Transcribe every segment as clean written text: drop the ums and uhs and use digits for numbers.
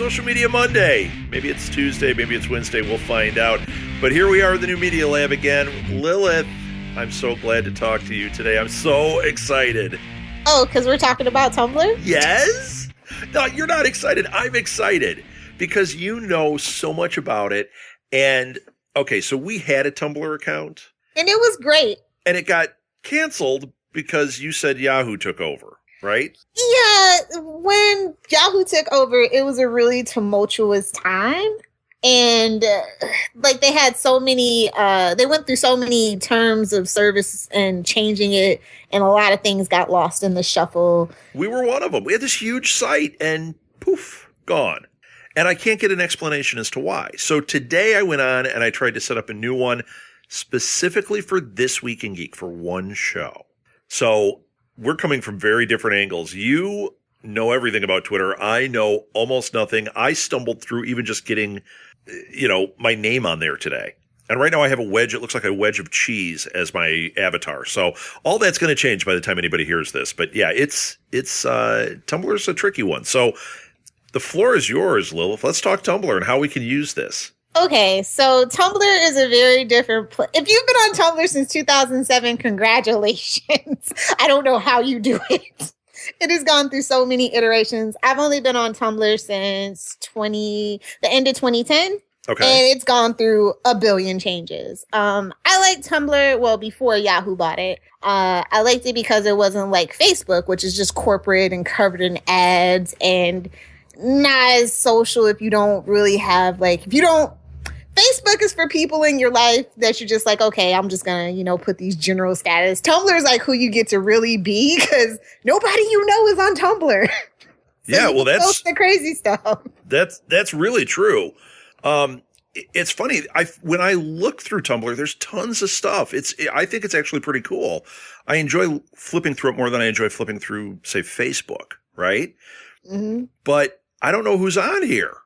Social Media Monday. Maybe it's Tuesday, maybe it's Wednesday, we'll find out. But here we are in the new Media Lab again. Lilith, I'm so glad to talk to you today. I'm so excited. Oh, because we're talking about Tumblr? Yes? No, you're not excited. I'm excited because you know so much about it. And, okay, so we had a Tumblr account. And it was great. And it got canceled because you said Yahoo took over, right? Yeah, when Yahoo took over, it was a really tumultuous time. And like they had so many, they went through so many terms of service and changing it. And a lot of things got lost in the shuffle. We were one of them. We had this huge site and poof, gone. And I can't get an explanation as to why. So today I went on and I tried to set up a new one specifically for This Week in Geek for one show. So we're coming from very different angles. You know everything about Twitter. I know almost nothing. I stumbled through even just getting, my name on there today. And right now I have a wedge. It looks like a wedge of cheese as my avatar. So all that's going to change by the time anybody hears this. But yeah, it's Tumblr's a tricky one. So the floor is yours, Lilith. Let's talk Tumblr and how we can use this. Okay, so Tumblr is a very different place. If you've been on Tumblr since 2007, congratulations. I don't know how you do it. It has gone through so many iterations. I've only been on Tumblr since the end of 2010. Okay. And it's gone through a billion changes. I liked Tumblr, before Yahoo bought it. I liked it because it wasn't like Facebook, which is just corporate and covered in ads and not as social if you don't really have, Facebook is for people in your life that you're just like, okay, I'm just going to, put these general status. Tumblr is like who you get to really be because nobody you know is on Tumblr. Yeah, well, that's the crazy stuff. That's really true. It's funny. When I look through Tumblr, there's tons of stuff. I think it's actually pretty cool. I enjoy flipping through it more than I enjoy flipping through, say, Facebook, right? Mm-hmm. But I don't know who's on here.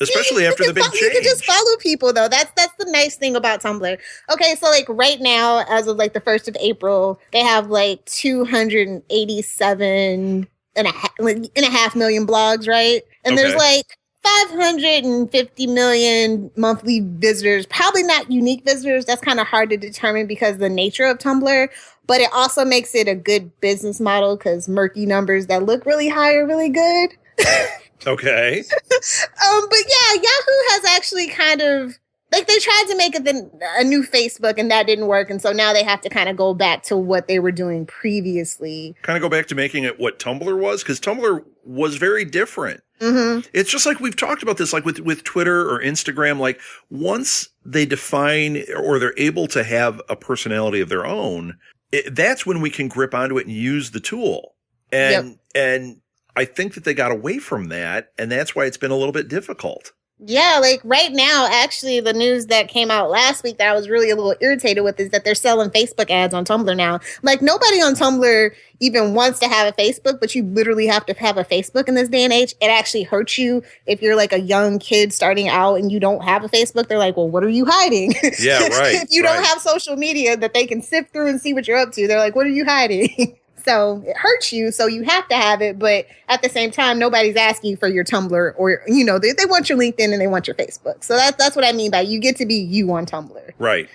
Especially after the big change. You can just follow people, though. That's the nice thing about Tumblr. Okay, so right now, as of the 1st of April, they have 287 and a half million blogs, right? And okay. There's 550 million monthly visitors. Probably not unique visitors. That's kind of hard to determine because of the nature of Tumblr. But it also makes it a good business model because murky numbers that look really high are really good. Okay. But yeah, Yahoo has actually kind of they tried to make it a new Facebook and that didn't work. And so now they have to kind of go back to what they were doing previously. Kind of go back to making it what Tumblr was because Tumblr was very different. Mm-hmm. It's just like we've talked about this, with Twitter or Instagram, once they define or they're able to have a personality of their own, that's when we can grip onto it and use the tool. And I think that they got away from that, and that's why it's been a little bit difficult. Yeah, right now, actually, the news that came out last week that I was really a little irritated with is that they're selling Facebook ads on Tumblr now. Nobody on Tumblr even wants to have a Facebook, but you literally have to have a Facebook in this day and age. It actually hurts you if you're a young kid starting out and you don't have a Facebook. They're like, well, what are you hiding? Yeah, right. If you don't have social media that they can sift through and see what you're up to, they're like, what are you hiding? So it hurts you, so you have to have it. But at the same time, nobody's asking for your Tumblr or, they want your LinkedIn and they want your Facebook. So that's what I mean by you get to be you on Tumblr. Right.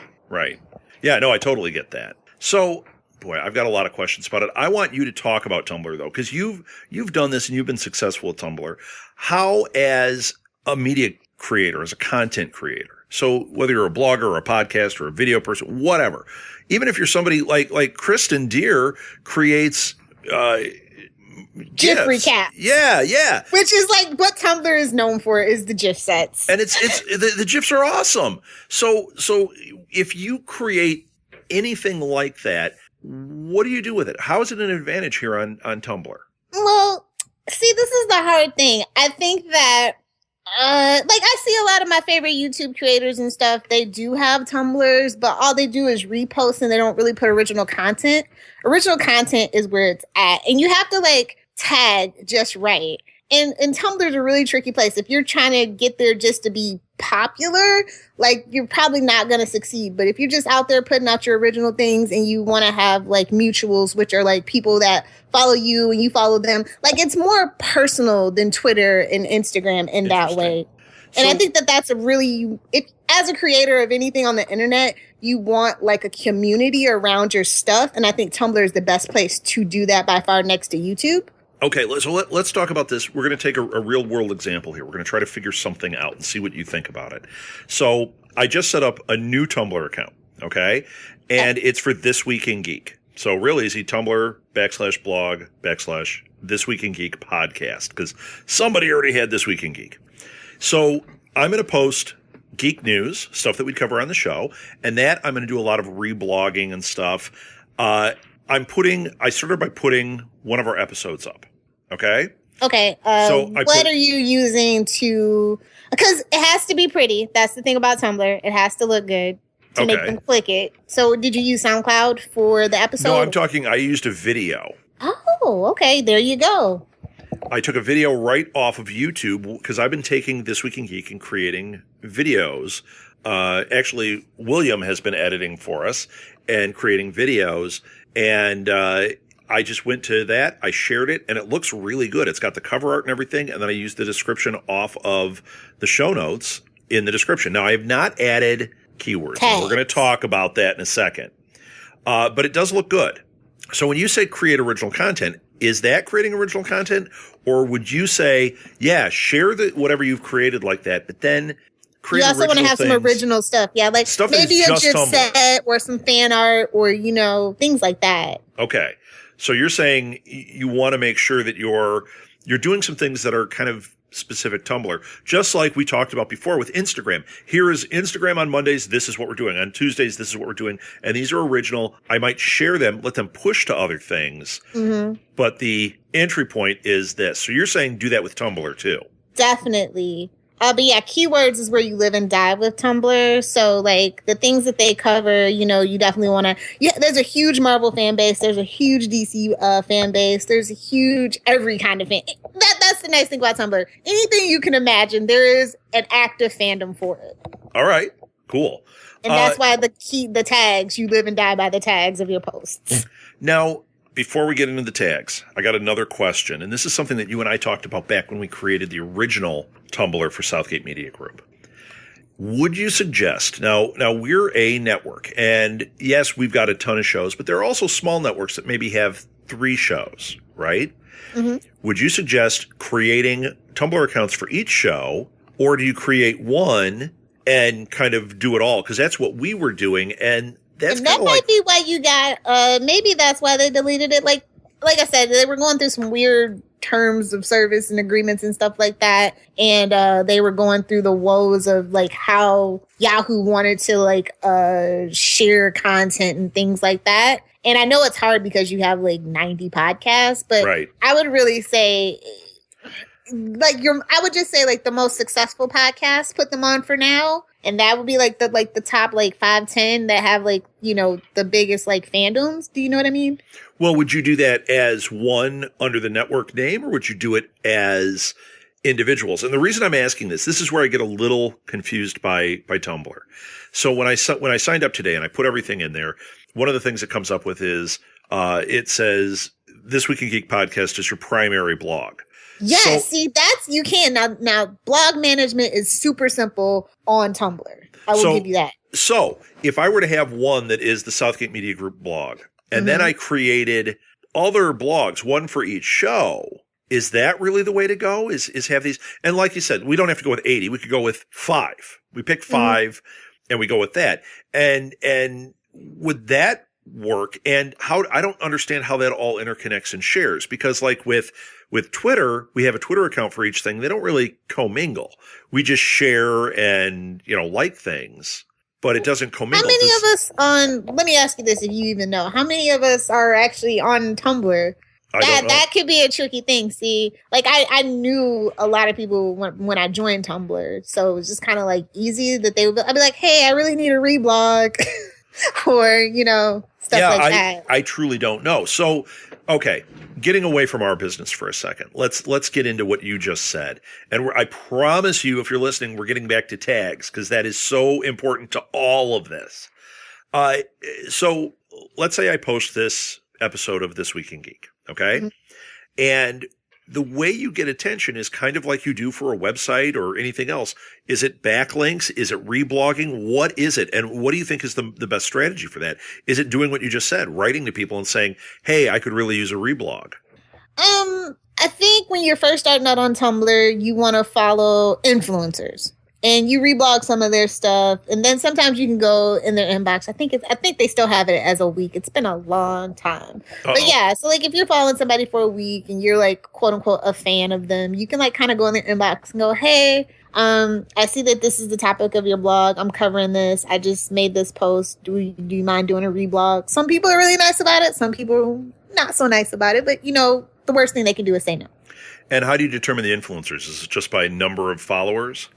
Yeah, no, I totally get that. So, boy, I've got a lot of questions about it. I want you to talk about Tumblr, though, because you've done this and you've been successful at Tumblr. How, as a media creator, as a content creator, so whether you're a blogger or a podcaster or a video person, whatever, even if you're somebody like Kristen Deer creates GIF recap. Yeah. Which is what Tumblr is known for is the GIF sets. And it's the GIFs are awesome. So if you create anything like that, what do you do with it? How is it an advantage here on Tumblr? Well, see, this is the hard thing. I think that I see a lot of my favorite YouTube creators and stuff. They do have Tumblrs, but all they do is repost and they don't really put original content. Original content is where it's at. And you have to tag just right. and Tumblr's a really tricky place. If you're trying to get there just to be popular, like you're probably not going to succeed. But if you're just out there putting out your original things and you want to have like mutuals, which are like people that follow you and you follow them, like it's more personal than Twitter and Instagram in that way. And I think that that's a really, as a creator of anything on the internet, you want like a community around your stuff. And I think Tumblr is the best place to do that by far, next to YouTube. Okay, so let's talk about this. We're going to take a real world example here. We're going to try to figure something out and see what you think about it. So I just set up a new Tumblr account, okay? And it's for This Week in Geek. So real easy, Tumblr/blog/This Week in Geek podcast, because somebody already had This Week in Geek. So I'm going to post geek news, stuff that we cover on the show, and that I'm going to do a lot of reblogging and stuff. I started by putting one of our episodes up. Okay. Okay. What are you using to? Because it has to be pretty. That's the thing about Tumblr. It has to look good to make them click it. So, did you use SoundCloud for the episode? No, I used a video. Oh, okay. There you go. I took a video right off of YouTube because I've been taking This Week in Geek and creating videos. Actually, William has been editing for us and creating videos. And I just went to that. I shared it, and it looks really good. It's got the cover art and everything, and then I used the description off of the show notes in the description. Now, I have not added keywords. And we're going to talk about that in a second. But it does look good. So when you say create original content, is that creating original content? Or would you say, yeah, share whatever you've created like that, but then create original things? You also want to have some original stuff. Yeah, like stuff maybe a just set or some fan art or, things like that. Okay. So you're saying you want to make sure that you're doing some things that are kind of specific Tumblr, just like we talked about before with Instagram. Here is Instagram on Mondays. This is what we're doing. On Tuesdays, this is what we're doing. And these are original. I might share them, let them push to other things. Mm-hmm. But the entry point is this. So you're saying do that with Tumblr too. Definitely. But yeah, keywords is where you live and die with Tumblr. So like the things that they cover, you definitely want to, there's a huge Marvel fan base. There's a huge DC fan base. There's a huge every kind of fan. That's the nice thing about Tumblr. Anything you can imagine, there is an active fandom for it. All right, cool. And that's why the tags, you live and die by the tags of your posts. Now, before we get into the tags, I got another question, and this is something that you and I talked about back when we created the original Tumblr for Southgate Media Group. Would you suggest, now we're a network, and yes, we've got a ton of shows, but there are also small networks that maybe have 3 shows, right? Mm-hmm. Would you suggest creating Tumblr accounts for each show, or do you create one and kind of do it all? Because that's what we were doing, and that might be why you got, maybe that's why they deleted it. Like I said, they were going through some weird terms of service and agreements and stuff like that. And they were going through the woes of like how Yahoo wanted to like share content and things like that. And I know it's hard because you have like 90 podcasts, but right. I would really say I would just say like the most successful podcasts, put them on for now. And that would be like the top like 5-10 that have like, the biggest like fandoms. Do you know what I mean? Well, would you do that as one under the network name, or would you do it as individuals? And the reason I'm asking this is where I get a little confused by Tumblr. So when I signed up today and I put everything in there, one of the things that comes up with is it says This Week in Geek podcast is your primary blog. Yes, see, you can. Now, blog management is super simple on Tumblr. I will give you that. So, if I were to have one that is the Southgate Media Group blog, and then I created other blogs, one for each show, is that really the way to go? Is have these? And like you said, we don't have to go with 80. We could go with 5. We pick 5, and we go with that. And would that work? And I don't understand how that all interconnects and shares, because like with Twitter, we have a Twitter account for each thing. They don't really commingle. We just share and, like things, but it doesn't commingle. How many of us let me ask you this, if you even know, how many of us are actually on Tumblr? That could be a tricky thing. See, like I knew a lot of people when I joined Tumblr. So it was just kind of like easy that I'd be like, hey, I really need a reblog or, stuff like that. I truly don't know. So, Okay, getting away from our business for a second. Let's get into what you just said. And I promise you, if you're listening, we're getting back to tags because that is so important to all of this. So let's say I post this episode of This Week in Geek, okay? Mm-hmm. And the way you get attention is kind of like you do for a website or anything else. Is it backlinks? Is it reblogging? What is it? And what do you think is the best strategy for that? Is it doing what you just said, writing to people and saying, hey, I could really use a reblog? I think when you're first starting out on Tumblr, you want to follow influencers. And you reblog some of their stuff, and then sometimes you can go in their inbox. I think they still have it as a week. It's been a long time. Uh-oh. But yeah, so like if you're following somebody for a week and you're like quote unquote a fan of them, you can like kind of go in their inbox and go, hey, I see that this is the topic of your blog. I'm covering this. I just made this post. Do you mind doing a reblog? Some people are really nice about it. Some people are not so nice about it. But the worst thing they can do is say no. And how do you determine the influencers? Is it just by number of followers?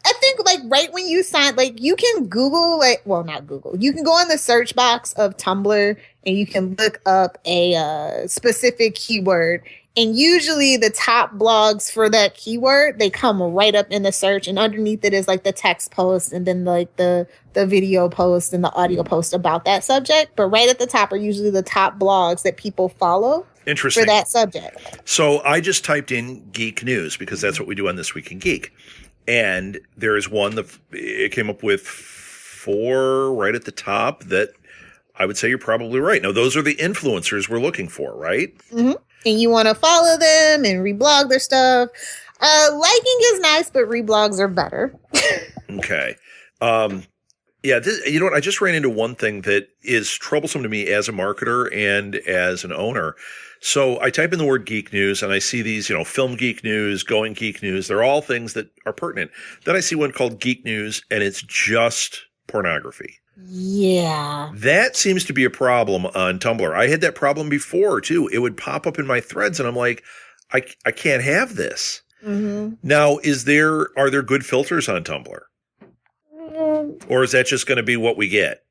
I think like right when you sign, like you can Google, not Google. You can go in the search box of Tumblr and you can look up a specific keyword. And usually the top blogs for that keyword, they come right up in the search, and underneath it is like the text post and then like the video post and the audio post about that subject. But right at the top are usually the top blogs that people follow. Interesting. For that subject. So I just typed in geek news because that's what we do on This Week in Geek. And there is one that it came up with 4 right at the top that I would say you're probably right. Now, those are the influencers we're looking for, right? Mm-hmm. And you want to follow them and reblog their stuff. Liking is nice, but reblogs are better. Okay. Yeah, you know what? I just ran into one thing that is troublesome to me as a marketer and as an owner. So I type in the word geek news and I see these, film geek news, going geek news. They're all things that are pertinent. Then I see one called geek news and it's just pornography. Yeah. That seems to be a problem on Tumblr. I had that problem before too. It would pop up in my threads and I'm like, I can't have this. Mm-hmm. Now, are there good filters on Tumblr? Or is that just going to be what we get?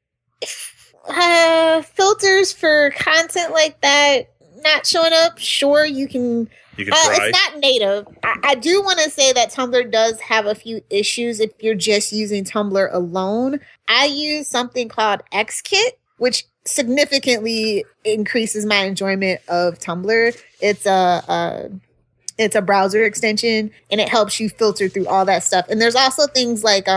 Filters for content like that not showing up. Sure, you can try. It's not native. I do want to say that Tumblr does have a few issues if you're just using Tumblr alone. I use something called XKit, which significantly increases my enjoyment of Tumblr. It's a browser extension, and it helps you filter through all that stuff. And there's also things like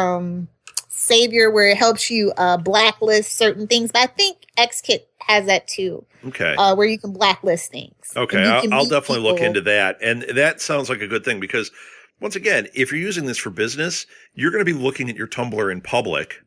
Savior, where it helps you blacklist certain things. But I think XKit has that too. Okay. Where you can blacklist things. Okay, I'll definitely look into that. And that sounds like a good thing because, once again, if you're using this for business, you're going to be looking at your Tumblr in public.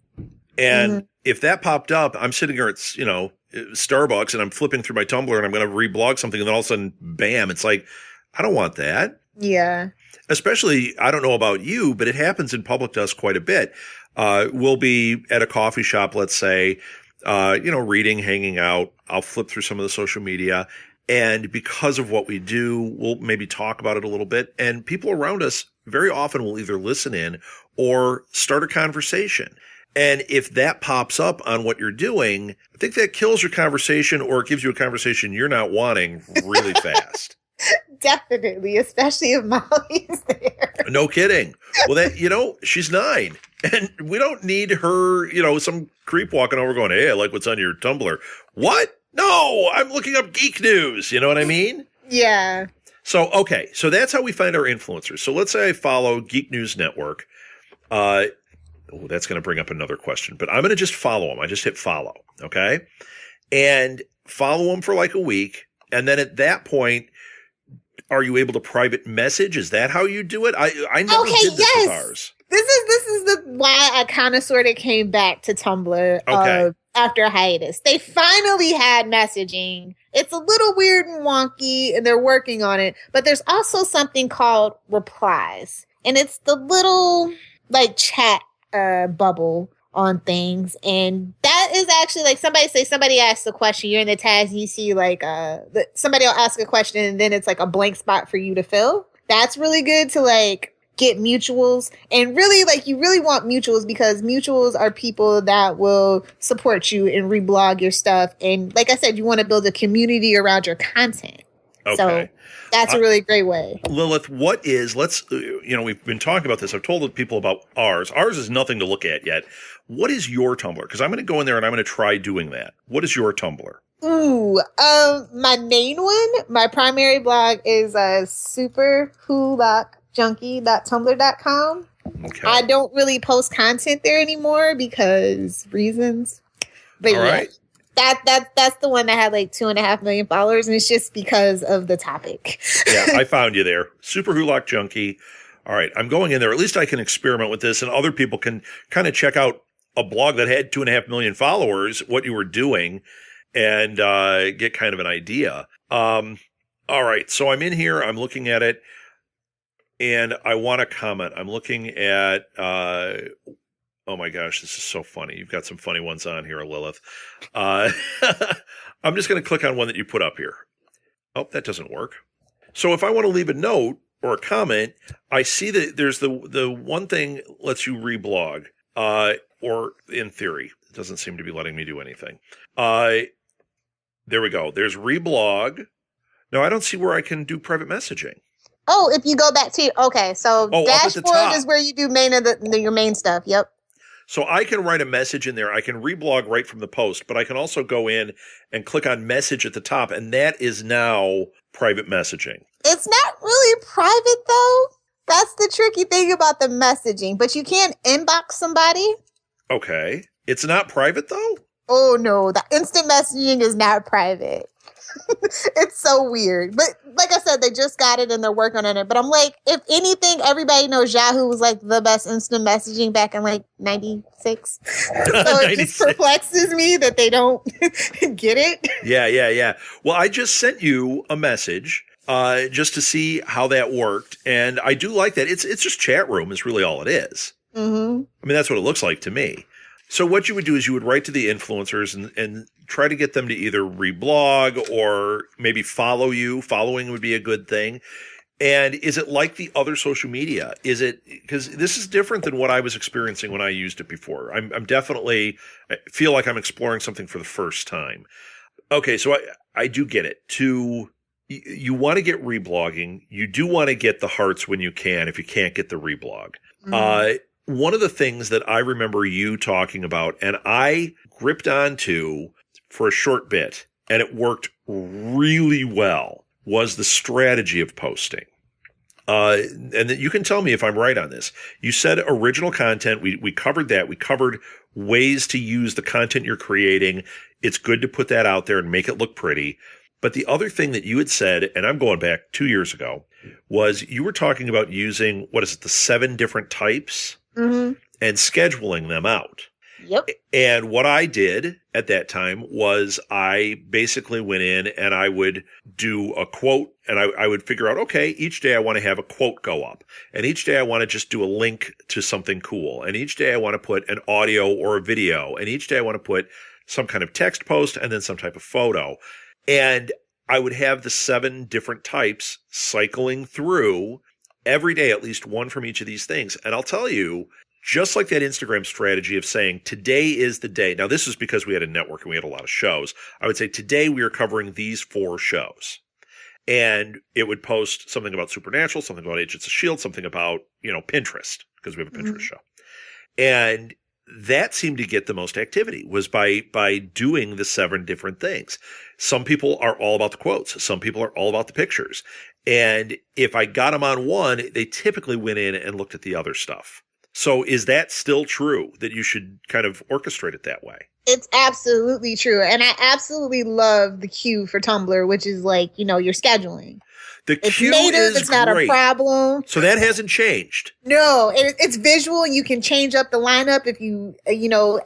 And if that popped up, I'm sitting here at, Starbucks and I'm flipping through my Tumblr and I'm going to reblog something and then all of a sudden, bam, it's like, I don't want that. Yeah. Especially, I don't know about you, but it happens in public to us quite a bit. We'll be at a coffee shop, let's say, reading, hanging out. I'll flip through some of the social media. And because of what we do, we'll maybe talk about it a little bit. And people around us very often will either listen in or start a conversation. And if that pops up on what you're doing, I think that kills your conversation or it gives you a conversation you're not wanting really fast. Definitely, especially if Molly's there. No kidding. Well, she's 9 and we don't need her, some creep walking over going, hey, I like what's on your Tumblr. What? No, I'm looking up geek news. You know what I mean? Yeah. So, okay. So that's how we find our influencers. So let's say I follow Geek News Network. That's going to bring up another question, but I'm going to just follow them. I just hit follow. Okay. And follow them for like a week. And then at that point, are you able to private message? Is that how you do it? I never did this with ours. This is why I kind of sort of came back to Tumblr after a hiatus. They finally had messaging. It's a little weird and wonky, and they're working on it. But there's also something called replies, and it's the little like chat bubble on things, and that is actually like somebody asks a question, you're in the task, you see like somebody will ask a question and then it's like a blank spot for you to fill. That's really good to like get mutuals. And really, like, you really want mutuals because mutuals are people that will support you and reblog your stuff. And like I said, you want to build a community around your content. Okay. So that's a really great way. Lilith, we've been talking about this. I've told people about ours. Ours is nothing to look at yet. What is your Tumblr? Because I'm going to go in there and I'm going to try doing that. What is your Tumblr? Ooh, my main one, my primary blog is superhulockjunkie.tumblr.com. Okay. I don't really post content there anymore because reasons. But all right. That's the one that had like 2.5 million followers, and it's just because of the topic. Yeah, I found you there. Super Hulock Junkie. All right, I'm going in there. At least I can experiment with this, and other people can kind of check out a blog that had 2.5 million followers, what you were doing, and get kind of an idea. All right, so I'm in here. I'm looking at it, and I want to comment. I'm looking at oh my gosh, this is so funny. You've got some funny ones on here, Lilith. I'm just going to click on one that you put up here. Oh, that doesn't work. So if I want to leave a note or a comment, I see that there's the one thing lets you reblog, or in theory. It doesn't seem to be letting me do anything. There we go. There's reblog. No, I don't see where I can do private messaging. Oh, if you go back to, okay, so dashboard is where you do your main stuff. Yep. So I can write a message in there. I can reblog right from the post, but I can also go in and click on message at the top, and that is now private messaging. It's not really private, though. That's the tricky thing about the messaging, but you can't inbox somebody. Okay. It's not private, though? Oh, no. The instant messaging is not private. It's so weird. But like I said, they just got it and they're working on it. But I'm like, if anything, everybody knows Yahoo was like the best instant messaging back in like 96. So it just perplexes me that they don't get it. Yeah. Well, I just sent you a message just to see how that worked. And I do like that. It's just chat room is really all it is. Mm-hmm. I mean, that's what it looks like to me. So what you would do is you would write to the influencers and try to get them to either reblog or maybe follow you. Following would be a good thing. And is it like the other social media? Is it, because this is different than what I was experiencing when I used it before. I feel like I'm exploring something for the first time. Okay, so I do get it. You want to get reblogging. You do want to get the hearts when you can, if you can't get the reblog. Mm-hmm. One of the things that I remember you talking about, and I gripped onto for a short bit, and it worked really well, was the strategy of posting. And that you can tell me if I'm right on this. You said original content. We covered that. We covered ways to use the content you're creating. It's good to put that out there and make it look pretty. But the other thing that you had said, and I'm going back 2 years ago, was you were talking about using, the 7 different types? Mm-hmm. And scheduling them out. Yep. And what I did at that time was I basically went in and I would do a quote, and I would figure out, okay, each day I want to have a quote go up, and each day I want to just do a link to something cool, and each day I want to put an audio or a video, and each day I want to put some kind of text post and then some type of photo. And I would have the 7 different types cycling through every day, at least one from each of these things. And I'll tell you, just like that Instagram strategy of saying, today is the day. Now, this is because we had a network and we had a lot of shows. I would say, today we are covering these 4 shows. And it would post something about Supernatural, something about Agents of S.H.I.E.L.D., something about, Pinterest, because we have a Pinterest show. And that seemed to get the most activity, was by doing the 7 different things. Some people are all about the quotes. Some people are all about the pictures. And if I got them on one, they typically went in and looked at the other stuff. So is that still true, that you should kind of orchestrate it that way? It's absolutely true. And I absolutely love the queue for Tumblr, which is like, your scheduling. The queue is it's not great. A problem. So that hasn't changed. No, it's visual. You can change up the lineup. If you,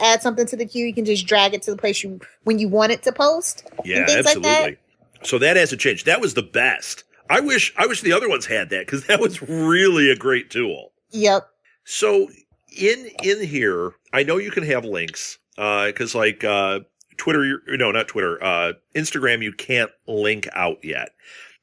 add something to the queue, you can just drag it to the place when you want it to post. Yeah, absolutely. Like that. So that hasn't changed. That was the best. I wish the other ones had that, because that was really a great tool. Yep. So in here, I know you can have links, because like Twitter, not Twitter, Instagram, you can't link out yet.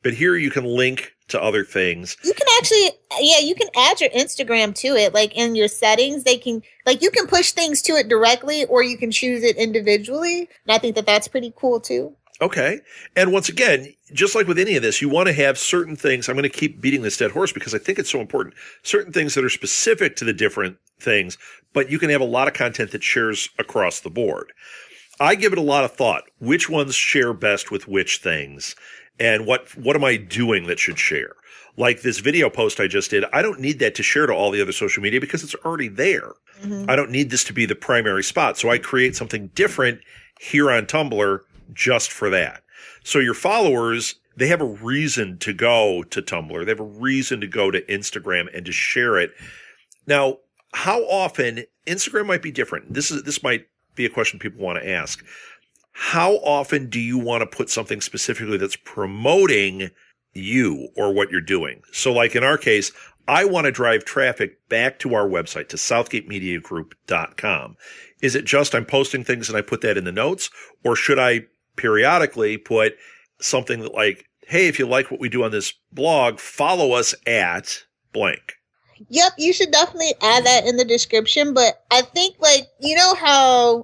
But here you can link to other things. You can actually, you can add your Instagram to it. Like in your settings, you can push things to it directly, or you can choose it individually. And I think that that's pretty cool too. Okay. And once again, just like with any of this, you want to have certain things. I'm going to keep beating this dead horse because I think it's so important. Certain things that are specific to the different things, but you can have a lot of content that shares across the board. I give it a lot of thought. Which ones share best with which things? And what am I doing that should share? Like this video post I just did, I don't need that to share to all the other social media because it's already there. Mm-hmm. I don't need this to be the primary spot. So I create something different here on Tumblr just for that. So your followers, they have a reason to go to Tumblr. They have a reason to go to Instagram and to share it. Now, how often Instagram might be different. This might be a question people want to ask. How often do you want to put something specifically that's promoting you or what you're doing? So like in our case, I want to drive traffic back to our website, to southgatemediagroup.com. Is it just I'm posting things and I put that in the notes, or should I periodically put something like, hey, if you like what we do on this blog, follow us at blank? Yep, you should definitely add that in the description. But I think, like, you know how,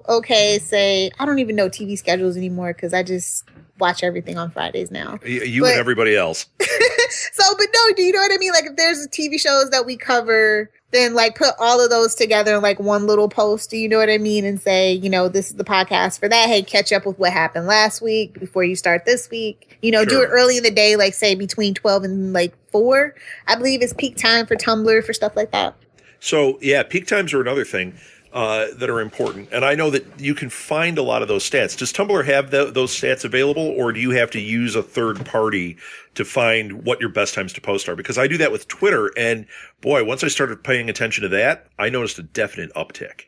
say, I don't even know TV schedules anymore because I just watch everything on Fridays now. You and everybody else. But no, do you know what I mean? Like, if there's TV shows that we cover, then, like, put all of those together in, like, one little post, do you know what I mean? And say, this is the podcast for that. Hey, catch up with what happened last week before you start this week. Sure. Do it early in the day, like, say, between 12 and, 4. I believe is peak time for Tumblr for stuff like that. So, yeah, peak times are another thing that are important. And I know that you can find a lot of those stats. Does Tumblr have those stats available, or do you have to use a third party to find what your best times to post are? Because I do that with Twitter, and boy, once I started paying attention to that, I noticed a definite uptick.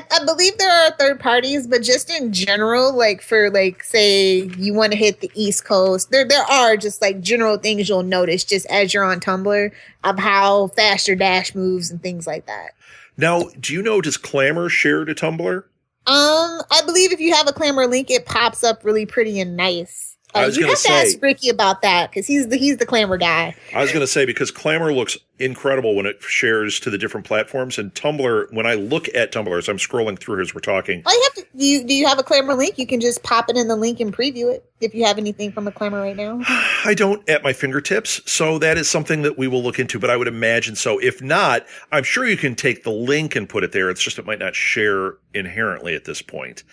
I believe there are third parties, but just in general, like for say you want to hit the East Coast, there are just like general things you'll notice just as you're on Tumblr of how fast your dash moves and things like that. Now, do you know, does Clamor share to Tumblr? I believe if you have a Clamor link, it pops up really pretty and nice. I was you have to ask Ricky about that because he's the Clamor guy. I was going to say, because Clamor looks incredible when it shares to the different platforms, and Tumblr, when I look at Tumblr as I'm scrolling through as we're talking. All you have to do you have a Clamor link? You can just pop it in the link and preview it if you have anything from a Clamor right now. I don't at my fingertips, so that is something that we will look into, but I would imagine so. If not, I'm sure you can take the link and put it there. It's just it might not share inherently at this point.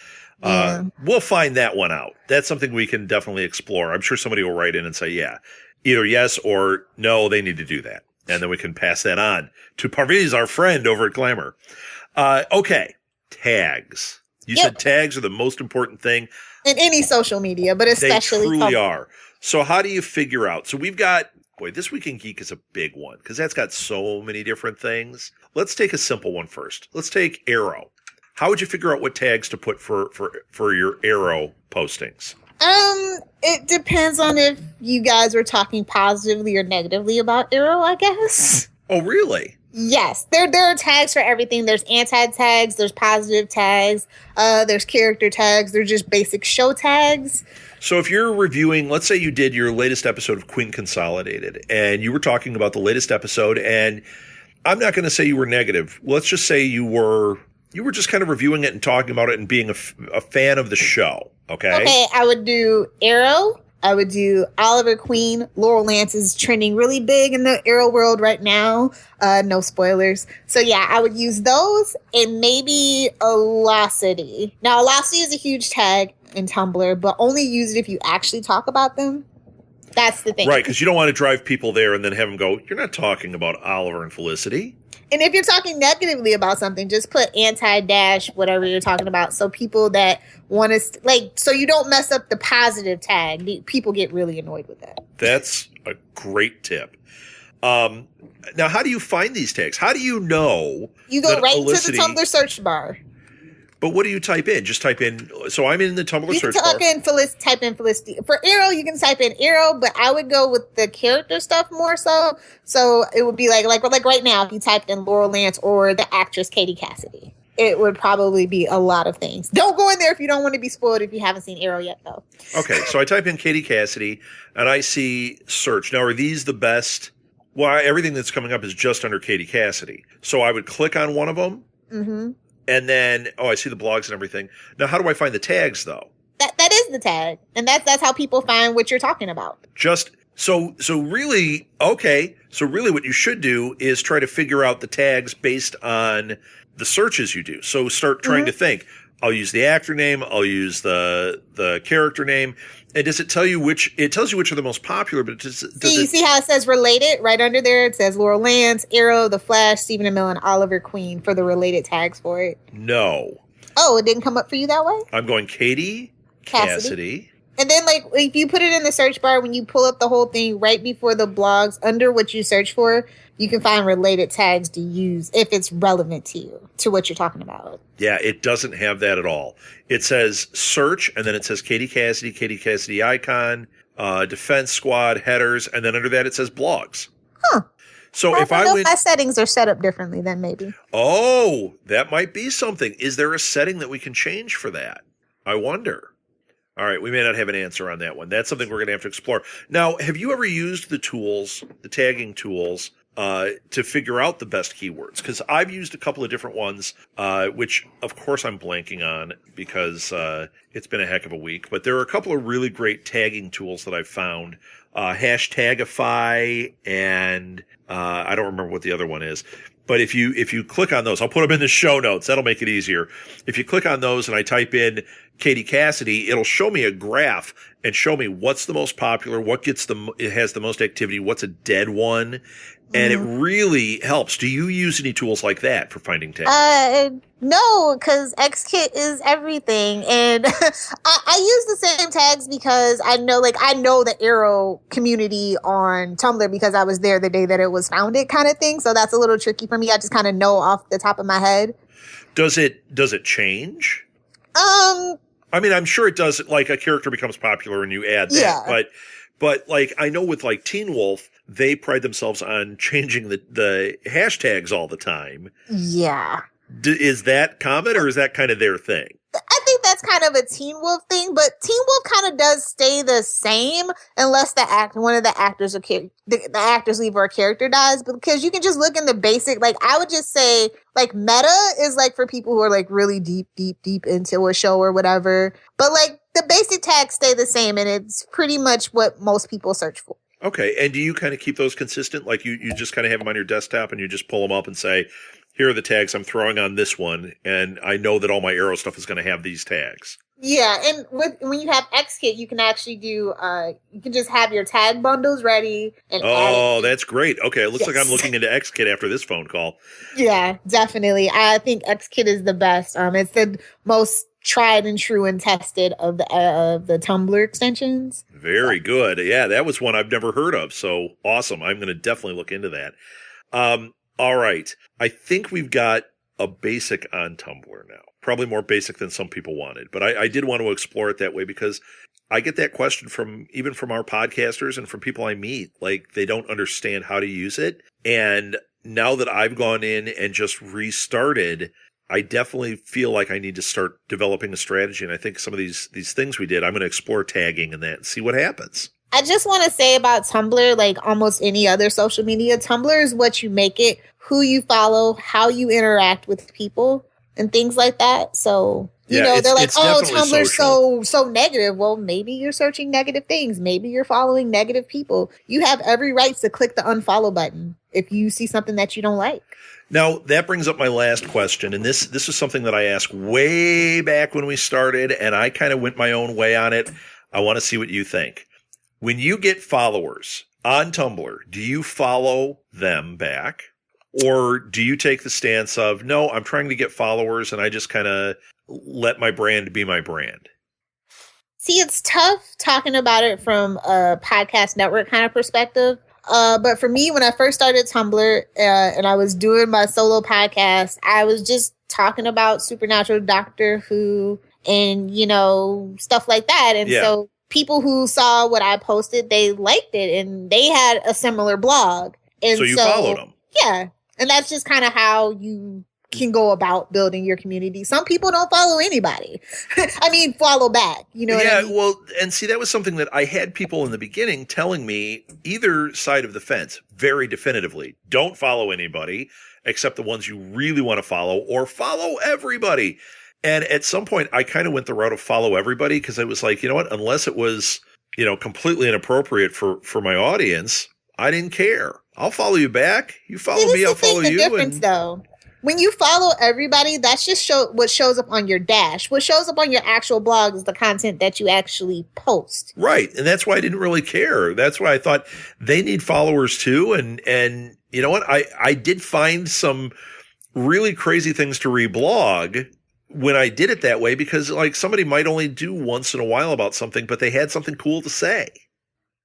Yeah. We'll find that one out. That's something we can definitely explore. I'm sure somebody will write in and say, yeah, either yes or no, they need to do that. And then we can pass that on to Parviz, our friend over at Clamor. Okay. Tags. You said tags are the most important thing in any social media, but especially they truly are. So how do you figure out? So we've got, This Week in Geek is a big one because that's got so many different things. Let's take a simple one first. Let's take Arrow. How would you figure out what tags to put for your Arrow postings? It depends on if you guys were talking positively or negatively about Arrow, I guess. Oh, really? Yes. There are tags for everything. There's anti-tags, there's positive tags, there's character tags, there's just basic show tags. So if you're reviewing, let's say you did your latest episode of Queen Consolidated, and you were talking about the latest episode, and I'm not going to say you were negative. Let's just say you were just kind of reviewing it and talking about it and being a fan of the show, okay? Okay, I would do Arrow. I would do Oliver Queen. Laurel Lance is trending really big in the Arrow world right now. No spoilers. So, yeah, I would use those and maybe Velocity. Now, Velocity is a huge tag in Tumblr, but only use it if you actually talk about them. That's the thing. Right, because you don't want to drive people there and then have them go, you're not talking about Oliver and Felicity. And if you're talking negatively about something, just put anti-dash, whatever you're talking about. So people that want to, so you don't mess up the positive tag. People get really annoyed with that. That's a great tip. Now, how do you find these tags? How do you know? You go right Felicity, to the Tumblr search bar. But what do you type in? Just type in. So I'm in the Tumblr search bar. Type in Felicity. For Arrow, you can type in Arrow, but I would go with the character stuff more so. So it would be like right now, if you typed in Laurel Lance or the actress Katie Cassidy. it would probably be a lot of things. Don't go in there if you don't want to be spoiled if you haven't seen Arrow yet, though. Okay, so I type in Katie Cassidy, and I see search. Now, are these the best? Well, everything that's coming up is just under Katie Cassidy. So I would click on one of them, and then, I see the blogs and everything. Now, how do I find the tags, though? That is the tag, and that's how people find what you're talking about. So really, okay. So really what you should do is try to figure out the tags based on the searches you do. So start trying to think. I'll use the actor name. I'll use the character name. And does it tell you which? It tells you which are the most popular, but you see how it says related right under there? It says Laurel Lance, Arrow, The Flash, Stephen Amell, and Oliver Queen for the related tags for it. No. Oh, it didn't come up for you that way? I'm going Katie Cassidy. And then, like, if you put it in the search bar, when you pull up the whole thing right before the blogs, under what you search for, you can find related tags to use if it's relevant to you, to what you're talking about. Yeah, it doesn't have that at all. It says search, and then it says Katie Cassidy icon, Defense Squad, headers, and then under that it says blogs. Huh. So I if don't I know went, if my settings are set up differently, then maybe. Oh, that might be something. Is there a setting that we can change for that? I wonder. All right, we may not have an answer on that one. That's something we're going to have to explore. Now, have you ever used the tools, the tagging tools, to figure out the best keywords? Because I've used a couple of different ones, which, of course, I'm blanking on because it's been a heck of a week. But there are a couple of really great tagging tools that I've found. Hashtagify and I don't remember what the other one is. But if you click on those, I'll put them in the show notes. That'll make it easier. If you click on those and I type in Katie Cassidy, it'll show me a graph and show me what's the most popular, it has the most activity, what's a dead one. And it really helps. Do you use any tools like that for finding tags? No, because XKit is everything. And I use the same tags because I know the Arrow community on Tumblr because I was there the day that it was founded kind of thing. So that's a little tricky for me. I just kind of know off the top of my head. Does it change? I mean, I'm sure it does. Like a character becomes popular and you add that. Yeah. But like I know with like Teen Wolf, they pride themselves on changing the hashtags all the time. Yeah. Is that common or is that kind of their thing? I think that's kind of a Teen Wolf thing, but Teen Wolf kind of does stay the same unless one of the actors or the actors leave or a character dies. Because you can just look in the basic, like I would just say, like meta is like for people who are like really deep into a show or whatever. But like the basic tags stay the same, and it's pretty much what most people search for. Okay, and do you kind of keep those consistent? Like you just kind of have them on your desktop and you just pull them up and say, here are the tags I'm throwing on this one, and I know that all my Arrow stuff is going to have these tags. Yeah, and when you have XKit, you can actually do, you can just have your tag bundles ready. And oh, that's great. Okay, it looks like I'm looking into XKit after this phone call. Yeah, definitely. I think XKit is the best. It's the most tried and true and tested of the Tumblr extensions. Very good. Yeah, that was one I've never heard of. So awesome. I'm going to definitely look into that. All right. I think we've got a basic on Tumblr now. Probably more basic than some people wanted. But I did want to explore it that way because I get that question from our podcasters and from people I meet. Like, they don't understand how to use it. And now that I've gone in and just restarted, I definitely feel like I need to start developing a strategy. And I think some of these things we did, I'm going to explore tagging and that and see what happens. I just want to say about Tumblr, like almost any other social media, Tumblr is what you make it, who you follow, how you interact with people, and things like that. So, you know, they're like, oh, Tumblr's so negative. Well, maybe you're searching negative things. Maybe you're following negative people. You have every right to click the unfollow button if you see something that you don't like. Now, that brings up my last question, and this is something that I asked way back when we started, and I kind of went my own way on it. I want to see what you think. When you get followers on Tumblr, do you follow them back? Or do you take the stance of, no, I'm trying to get followers and I just kind of let my brand be my brand? See, it's tough talking about it from a podcast network kind of perspective. But for me, when I first started Tumblr and I was doing my solo podcast, I was just talking about Supernatural, Doctor Who, and, you know, stuff like that. And so people who saw what I posted, they liked it and they had a similar blog. And so you followed them. Yeah. And that's just kind of how you can go about building your community. Some people don't follow anybody. I mean, follow back. You know what I mean? Well, and see, that was something that I had people in the beginning telling me either side of the fence very definitively. Don't follow anybody except the ones you really want to follow, or follow everybody. And at some point, I kind of went the route of follow everybody because I was like, you know what? Unless it was, completely inappropriate for my audience, I didn't care. I'll follow you back. You follow me, I'll follow you. Difference, though. When you follow everybody, that's just what shows up on your dash. What shows up on your actual blog is the content that you actually post. Right. And that's why I didn't really care. That's why I thought they need followers too. And you know what? I did find some really crazy things to reblog when I did it that way, because like somebody might only do once in a while about something, but they had something cool to say.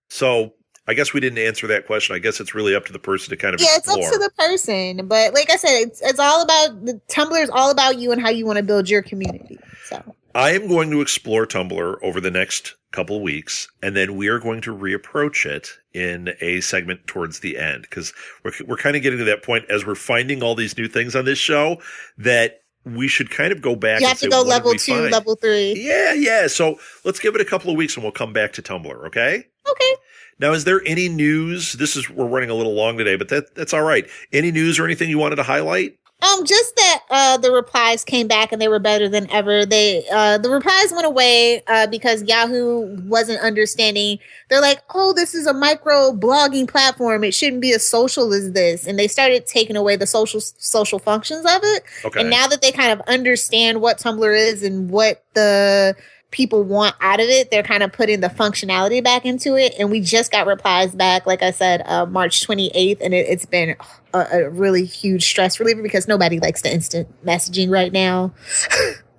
So I guess we didn't answer that question. I guess it's really up to the person to kind of explore. It's up to the person. But like I said, it's all about Tumblr is all about you and how you want to build your community. So I am going to explore Tumblr over the next couple of weeks, and then we are going to reapproach it in a segment towards the end, because we're kind of getting to that point as we're finding all these new things on this show that we should kind of go back. You have to go level 2, level 3. Yeah. So let's give it a couple of weeks and we'll come back to Tumblr. Okay. Okay. Now, is there any news? We're running a little long today, but that's all right. Any news or anything you wanted to highlight? Just that the replies came back and they were better than ever. The replies went away because Yahoo wasn't understanding. They're like, oh, this is a micro blogging platform. It shouldn't be as social as this. And they started taking away the social functions of it. Okay. And now that they kind of understand what Tumblr is and what the people want out of it, they're kind of putting the functionality back into it. And we just got replies back, like I said, March 28th. And it's been a really huge stress reliever because nobody likes the instant messaging right now.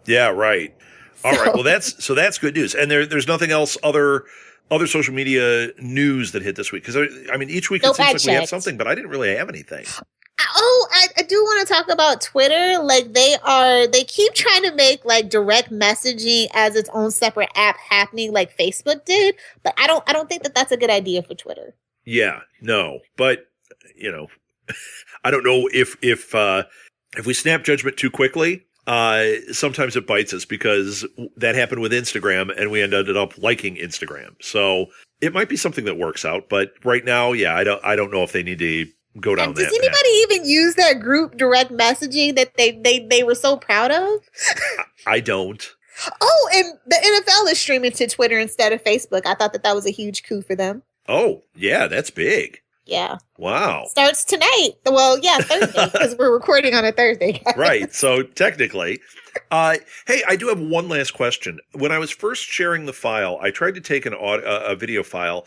Yeah, right. All right. Well, that's good news. And there's nothing else other social media news that hit this week? Because I mean, each week it seems like we have something, but I didn't really have anything. Oh, I do want to talk about Twitter. Like they keep trying to make like direct messaging as its own separate app happening like Facebook did, but I don't think that that's a good idea for Twitter. Yeah, no, but I don't know if we snap judgment too quickly, sometimes it bites us, because that happened with Instagram and we ended up liking Instagram. So it might be something that works out, but right now, yeah, I don't know if they need to go down that path. Does anybody even use that group direct messaging that they were so proud of? I don't. Oh, and the NFL is streaming to Twitter instead of Facebook. I thought that was a huge coup for them. Oh, yeah, that's big. Yeah. Wow. Starts tonight. Well, yeah, Thursday, because we're recording on a Thursday, guys. Right. So technically, hey, I do have one last question. When I was first sharing the file, I tried to take a video file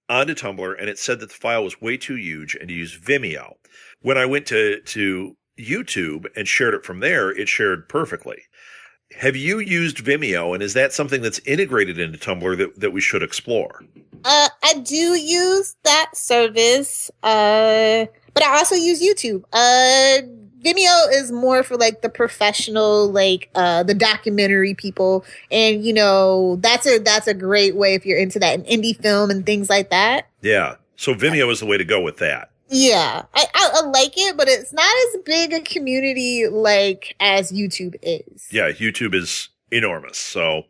onto Tumblr, and it said that the file was way too huge and to use Vimeo. When I went to YouTube and shared it from there, it shared perfectly. Have you used Vimeo, and is that something that's integrated into Tumblr that we should explore? I do use that service, but I also use YouTube. Vimeo is more for like the professional, like the documentary people, and that's a great way if you're into that, and indie film and things like that. Yeah, so Vimeo is the way to go with that. Yeah, I like it, but it's not as big a community like as YouTube is. Yeah, YouTube is enormous. So,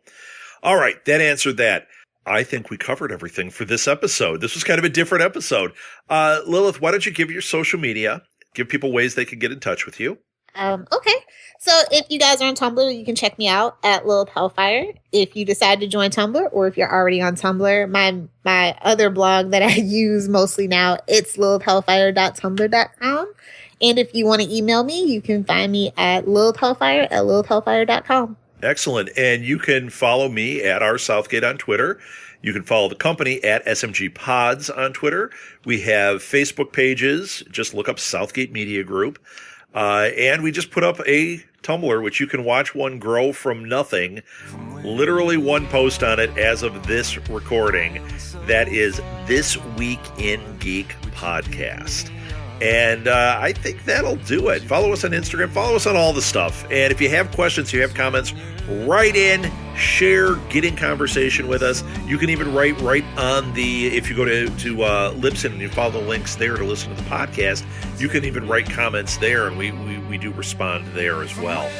all right, that answered that. I think we covered everything for this episode. This was kind of a different episode. Lilith, why don't you give your social media, give people ways they can get in touch with you? Okay. So if you guys are on Tumblr, you can check me out at Lilith Hellfire. If you decide to join Tumblr, or if you're already on Tumblr, my other blog that I use mostly now, it's lilithhellfire.tumblr.com. And if you want to email me, you can find me at lilithhellfire@lilithhellfire.com. Excellent. And you can follow me at rsouthgate on Twitter. You can follow the company at SMG Pods on Twitter. We have Facebook pages. Just look up Southgate Media Group. And we just put up a Tumblr, which you can watch one grow from nothing. Literally one post on it as of this recording. That is This Week in Geek Podcast. And I think that'll do it. Follow us on Instagram. Follow us on all the stuff. And if you have questions, you have comments, write in, share, get in conversation with us. You can even write right on the, if you go to Libsyn and you follow the links there to listen to the podcast, you can even write comments there, and we do respond there as well.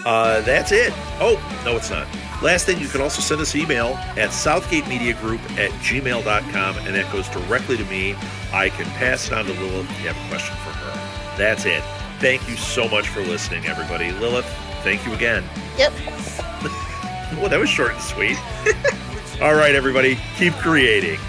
That's it. Oh, no, it's not. Last thing, you can also send us email at southgatemediagroup@gmail.com, and that goes directly to me. I can pass it on to Lilith if you have a question for her. That's it. Thank you so much for listening, everybody. Lilith, thank you again. Yep. Well, that was short and sweet. All right, everybody, keep creating.